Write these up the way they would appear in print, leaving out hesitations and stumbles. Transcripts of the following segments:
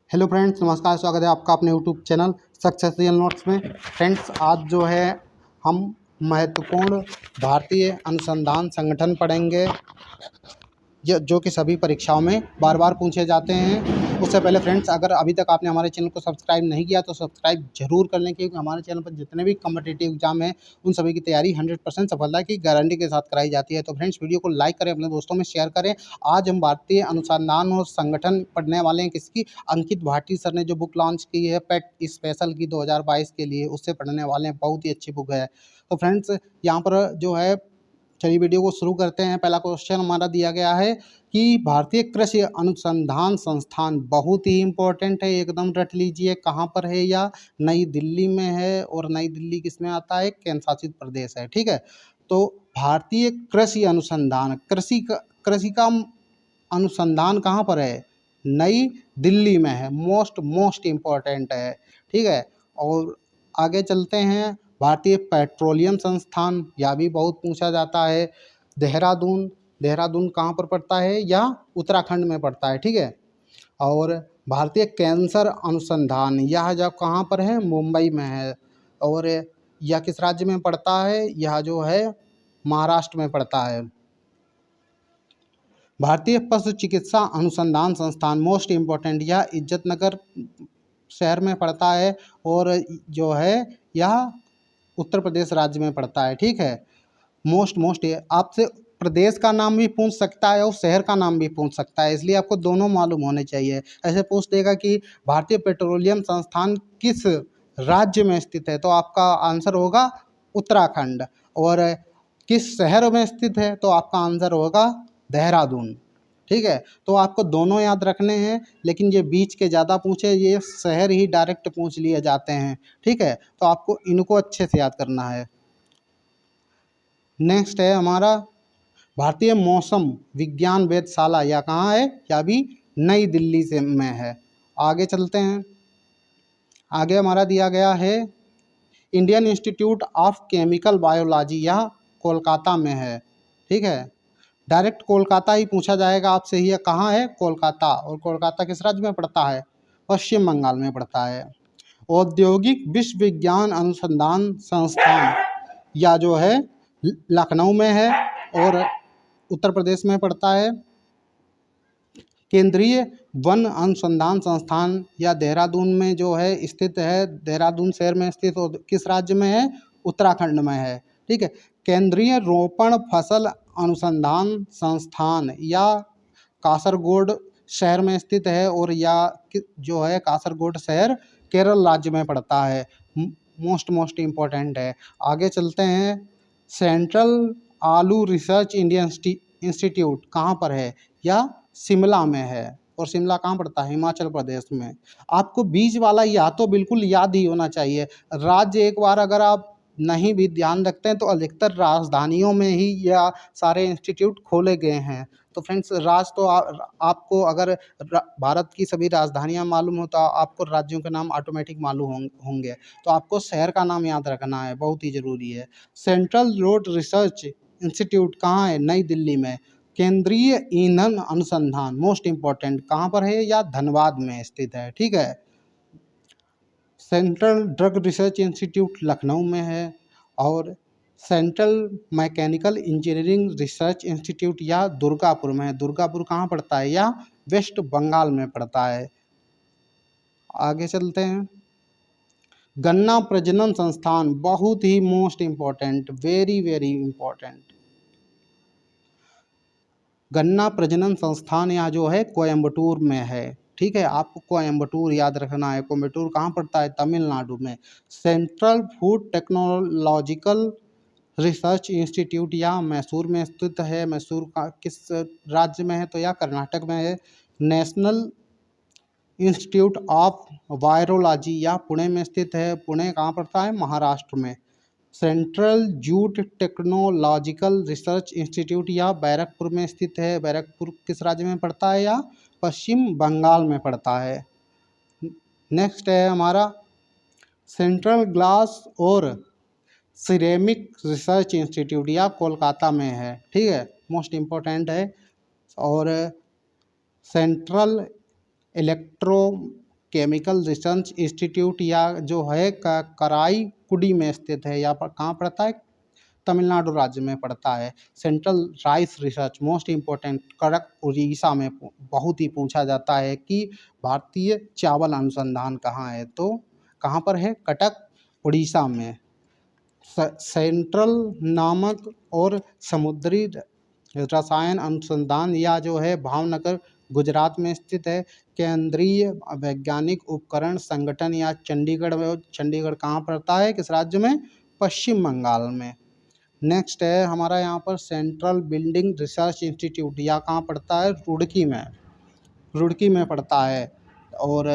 Hello friends, नमस्कार। स्वागत है आपका अपने YouTube channel success real notes में। फ्रेंड्स, आज जो है हम महत्वपूर्ण भारतीय अनुसंधान संगठन पढ़ेंगे जो कि सभी परीक्षाओं में बार बार पूछे जाते हैं। उससे पहले फ्रेंड्स, अगर अभी तक आपने हमारे चैनल को सब्सक्राइब नहीं किया तो सब्सक्राइब जरूर कर लें, क्योंकि हमारे चैनल पर जितने भी कॉम्पिटिटिव एग्जाम हैं उन सभी की तैयारी 100% सफलता की गारंटी के साथ कराई जाती है। तो फ्रेंड्स, वीडियो को लाइक करें, अपने दोस्तों में शेयर करें। आज हम भारतीय अनुसंधान और संगठन पढ़ने वाले हैं। किसकी? अंकित भाटी सर ने जो बुक लॉन्च की है पेट स्पेशल की 2022 के लिए, उससे पढ़ने वाले हैं। बहुत ही अच्छी बुक है। तो फ्रेंड्स, यहाँ पर जो है, चलिए वीडियो को शुरू करते हैं। पहला क्वेश्चन हमारा दिया गया है कि भारतीय कृषि अनुसंधान संस्थान, बहुत ही इम्पोर्टेंट है, एकदम रट लीजिए। कहाँ पर है? या नई दिल्ली में है। और नई दिल्ली किस में आता है? केंद्र शासित प्रदेश है। ठीक है। तो भारतीय कृषि अनुसंधान, कृषि का अनुसंधान कहाँ पर है? नई दिल्ली में है। मोस्ट इम्पोर्टेंट है। ठीक है। और आगे चलते हैं। भारतीय पेट्रोलियम संस्थान, यह भी बहुत पूछा जाता है। देहरादून, देहरादून कहाँ पर पड़ता है? या उत्तराखंड में पड़ता है। ठीक है। और भारतीय कैंसर अनुसंधान, यह जब कहाँ पर है? मुंबई में है। और यह किस राज्य में पड़ता है? यह जो है महाराष्ट्र में पड़ता है। भारतीय पशु चिकित्सा अनुसंधान संस्थान, मोस्ट इम्पोर्टेंट, यह इज्जतनगर शहर में पड़ता है। और जो है यह उत्तर प्रदेश राज्य में पड़ता है। ठीक है। मोस्ट आपसे प्रदेश का नाम भी पूछ सकता है और शहर का नाम भी पूछ सकता है, इसलिए आपको दोनों मालूम होने चाहिए। ऐसे पूछ देगा कि भारतीय पेट्रोलियम संस्थान किस राज्य में स्थित है, तो आपका आंसर होगा उत्तराखंड। और किस शहर में स्थित है, तो आपका आंसर होगा देहरादून। ठीक है। तो आपको दोनों याद रखने हैं, लेकिन ये बीच के ज़्यादा पूछे, ये शहर ही डायरेक्ट पूछ लिए जाते हैं। ठीक है। तो आपको इनको अच्छे से याद करना है। नेक्स्ट है हमारा भारतीय मौसम विज्ञान वेधशाला, या कहाँ है? या भी नई दिल्ली से में है। आगे चलते हैं। आगे हमारा दिया गया है Indian institute of chemical biology, यह कोलकाता में है। ठीक है। डायरेक्ट कोलकाता ही पूछा जाएगा आपसे, ही कहाँ है? कोलकाता। और कोलकाता किस राज्य में पड़ता है? पश्चिम बंगाल में पड़ता है। औद्योगिक विश्वविज्ञान अनुसंधान संस्थान, या जो है लखनऊ में है और उत्तर प्रदेश में पड़ता है। केंद्रीय वन अनुसंधान संस्थान, या देहरादून में जो है स्थित है, देहरादून शहर में स्थित। और किस राज्य में है? उत्तराखंड में है। ठीक है। केंद्रीय रोपण फसल अनुसंधान संस्थान, या कासरगोड शहर में स्थित है। और या जो है कासरगोड शहर केरल राज्य में पड़ता है। मोस्ट इम्पोर्टेंट है। आगे चलते हैं। सेंट्रल आलू रिसर्च इंडियन इंस्टीट्यूट कहाँ पर है? या शिमला में है। और शिमला कहाँ पड़ता है? हिमाचल प्रदेश में। आपको बीच वाला या तो बिल्कुल याद ही होना चाहिए। राज्य एक बार अगर आप नहीं भी ध्यान रखते हैं, तो अधिकतर राजधानियों में ही यह सारे इंस्टीट्यूट खोले गए हैं। तो फ्रेंड्स, तो आपको अगर भारत की सभी राजधानियां मालूम हो, तो आपको राज्यों के नाम ऑटोमेटिक मालूम होंगे। तो आपको शहर का नाम याद रखना है, बहुत ही ज़रूरी है। सेंट्रल रोड रिसर्च इंस्टीट्यूट कहाँ है? नई दिल्ली में। केंद्रीय ईंधन अनुसंधान, मोस्ट इम्पोर्टेंट, कहाँ पर है? या धनबाद में स्थित है। ठीक है। Central drug research institute Lucknow में है। और central mechanical engineering research institute, या दुर्गापुर में है। दुर्गापुर कहाँ पड़ता है? या वेस्ट बंगाल में पड़ता है। आगे चलते हैं। गन्ना प्रजनन संस्थान, बहुत ही most important, very very important. गन्ना प्रजनन संस्थान यहाँ जो है कोयम्बटूर में है। ठीक है। आपको कोयम्बटूर याद रखना है। कोयम्बटूर कहाँ पड़ता है? तमिलनाडु में। Central food technological research institute, या मैसूर में स्थित है। मैसूर का किस राज्य में है? तो या कर्नाटक में है। नेशनल इंस्टीट्यूट ऑफ वायरोलॉजी, या पुणे में स्थित है। पुणे कहाँ पड़ता है? महाराष्ट्र में। Central jute technological research institute, या बैरकपुर में स्थित है। बैरकपुर किस राज्य में पड़ता है? या पश्चिम बंगाल में पड़ता है। नेक्स्ट है हमारा सेंट्रल ग्लास और सिरेमिक रिसर्च इंस्टीट्यूट, या कोलकाता में है। ठीक है। मोस्ट इम्पोर्टेंट है। और central electro chemical research institute या जो है कराईकुडी में स्थित है। यहाँ पर कहाँ पड़ता है? तमिलनाडु राज्य में पड़ता है। Central rice research most important, कड़क उड़ीसा में बहुत ही पूछा जाता है कि भारतीय चावल अनुसंधान कहाँ है, तो कहाँ पर है? कटक उड़ीसा में। सेंट्रल नामक और समुद्री रसायन अनुसंधान या जो है भावनगर गुजरात में स्थित है। केंद्रीय वैज्ञानिक उपकरण संगठन या चंडीगढ़ कहाँ पड़ता है? किस राज्य में? पश्चिम बंगाल में। नेक्स्ट है हमारा यहाँ पर सेंट्रल बिल्डिंग रिसर्च इंस्टीट्यूट, या कहाँ पड़ता है? रुड़की में पड़ता है। और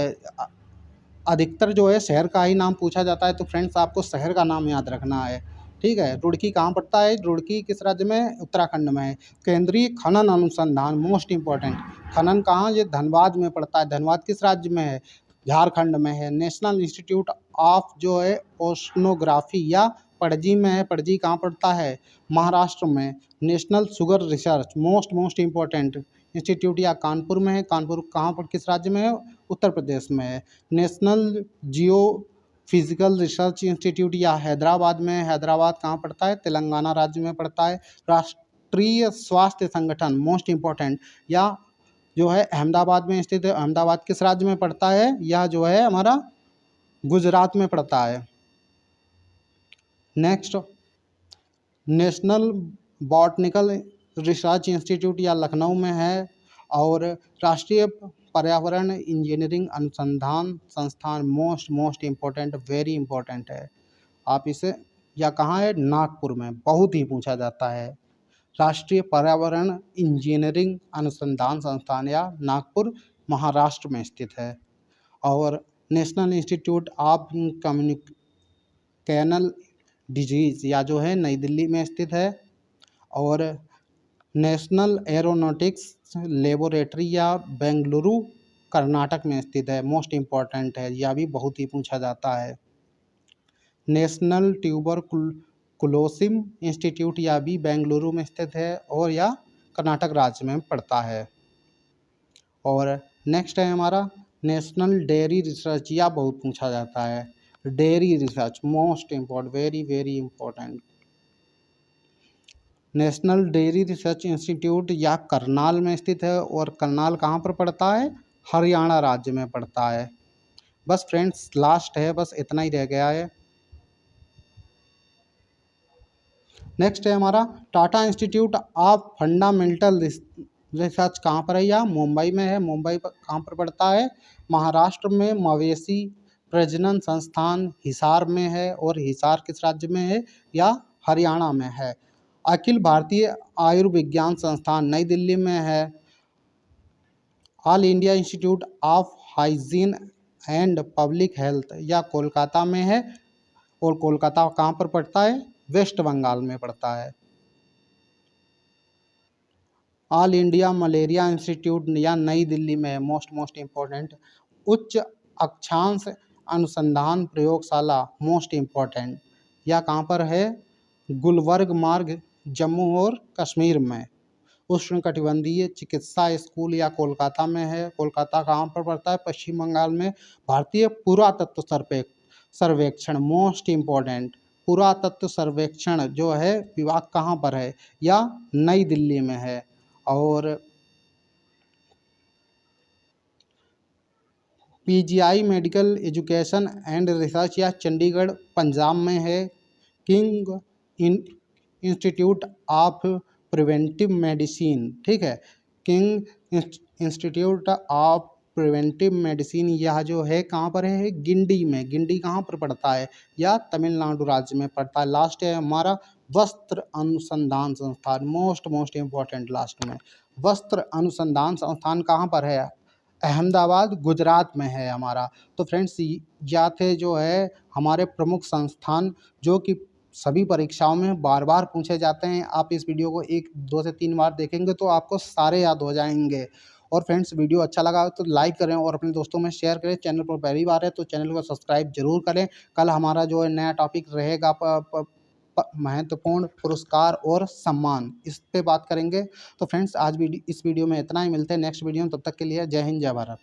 अधिकतर जो है शहर का ही नाम पूछा जाता है, तो फ्रेंड्स आपको शहर का नाम याद रखना है, ठीक है। रुड़की कहाँ पड़ता है? रुड़की किस राज्य में? उत्तराखंड में है। केंद्रीय खनन अनुसंधान मोस्ट इम्पोर्टेंट, खनन कहाँ? ये धनबाद में पड़ता है। धनबाद किस राज्य में है? झारखंड में है। नेशनल इंस्टीट्यूट ऑफ जो है ओशनोग्राफी या पणजी में है। पणजी कहाँ पड़ता है? महाराष्ट्र में। National sugar research most important institute या कानपुर में है। कानपुर कहाँ पर, किस राज्य में है? उत्तर प्रदेश में है। नेशनल जियो फिजिकल रिसर्च इंस्टीट्यूट या हैदराबाद में है। हैदराबाद कहाँ पड़ता है? तेलंगाना राज्य में पड़ता है। राष्ट्रीय स्वास्थ्य संगठन मोस्ट इम्पोर्टेंट, या जो है अहमदाबाद में स्थित है। अहमदाबाद किस राज्य में पड़ता है? यह जो है हमारा गुजरात में पड़ता है। Next national botanical research institute या लखनऊ में है। और राष्ट्रीय पर्यावरण इंजीनियरिंग अनुसंधान संस्थान मोस्ट इम्पोर्टेंट, वेरी इम्पोर्टेंट है। आप इसे, या कहाँ है? नागपुर में, बहुत ही पूछा जाता है। राष्ट्रीय पर्यावरण इंजीनियरिंग अनुसंधान संस्थान या नागपुर महाराष्ट्र में स्थित है। और national institute of communicational disease या जो है नई दिल्ली में स्थित है। और नेशनल एरोनॉटिक्स लेबोरेटरी या बेंगलुरु कर्नाटक में स्थित है। मोस्ट इम्पॉर्टेंट है, यह भी बहुत ही पूछा जाता है। नेशनल ट्यूबरकुलोसिस इंस्टीट्यूट या भी बेंगलुरु में स्थित है और या कर्नाटक राज्य में पड़ता है। और नेक्स्ट है हमारा नेशनल डेयरी रिसर्च, या बहुत पूछा जाता है। Dairy research most important, very important. National dairy research institute या करनाल में स्थित है। और करनाल कहाँ पर पड़ता है? हरियाणा राज्य में पड़ता है। बस फ्रेंड्स लास्ट है, बस इतना ही रह गया है। नेक्स्ट है हमारा Tata institute of fundamental research, कहाँ पर है? या मुंबई में है। मुंबई पर कहाँ पर पड़ता है? महाराष्ट्र में। मवेशी प्रजनन संस्थान हिसार में है। और हिसार किस राज्य में है? या हरियाणा में है। अखिल भारतीय आयुर्विज्ञान संस्थान नई दिल्ली में है। All India institute of hygiene and public health या कोलकाता में है। और कोलकाता कहाँ पर पड़ता है? वेस्ट बंगाल में पड़ता है। ऑल इंडिया मलेरिया इंस्टीट्यूट या नई दिल्ली में है। Most important. उच्च अक्षांश अनुसंधान प्रयोगशाला मोस्ट इम्पोर्टेंट, या कहाँ पर है? गुलबर्ग मार्ग जम्मू और कश्मीर में। उष्णकटिबंधीय चिकित्सा स्कूल या कोलकाता में है। कोलकाता कहाँ पर पड़ता है? पश्चिम बंगाल में। भारतीय पुरातत्व सर्वेक्षण मोस्ट इम्पोर्टेंट, पुरातत्व सर्वेक्षण जो है विभाग कहाँ पर है? या नई दिल्ली में है। और PGI medical education and research या चंडीगढ़ पंजाब में है। King institute of preventive medicine, ठीक है, king institute of preventive medicine, यह जो है कहाँ पर है? गिंडी में। गिंडी कहाँ पर पड़ता है? या तमिलनाडु राज्य में पड़ता है। लास्ट है हमारा वस्त्र अनुसंधान संस्थान मोस्ट इम्पोर्टेंट, लास्ट में वस्त्र अनुसंधान संस्थान कहाँ पर है? अहमदाबाद गुजरात में है हमारा। तो फ्रेंड्स यह थे जो है हमारे प्रमुख संस्थान जो कि सभी परीक्षाओं में बार बार पूछे जाते हैं। आप इस वीडियो को 1, 2 से 3 बार देखेंगे तो आपको सारे याद हो जाएंगे। और फ्रेंड्स वीडियो अच्छा लगा तो लाइक करें और अपने दोस्तों में शेयर करें। चैनल पर पहली बार है तो चैनल को सब्सक्राइब जरूर करें। कल हमारा जो है नया टॉपिक रहेगा महत्वपूर्ण पुरस्कार और सम्मान, इस पे बात करेंगे। तो फ्रेंड्स आज इस वीडियो में इतना ही, मिलते हैं नेक्स्ट वीडियो में। तब तक के लिए जय हिंद जय भारत।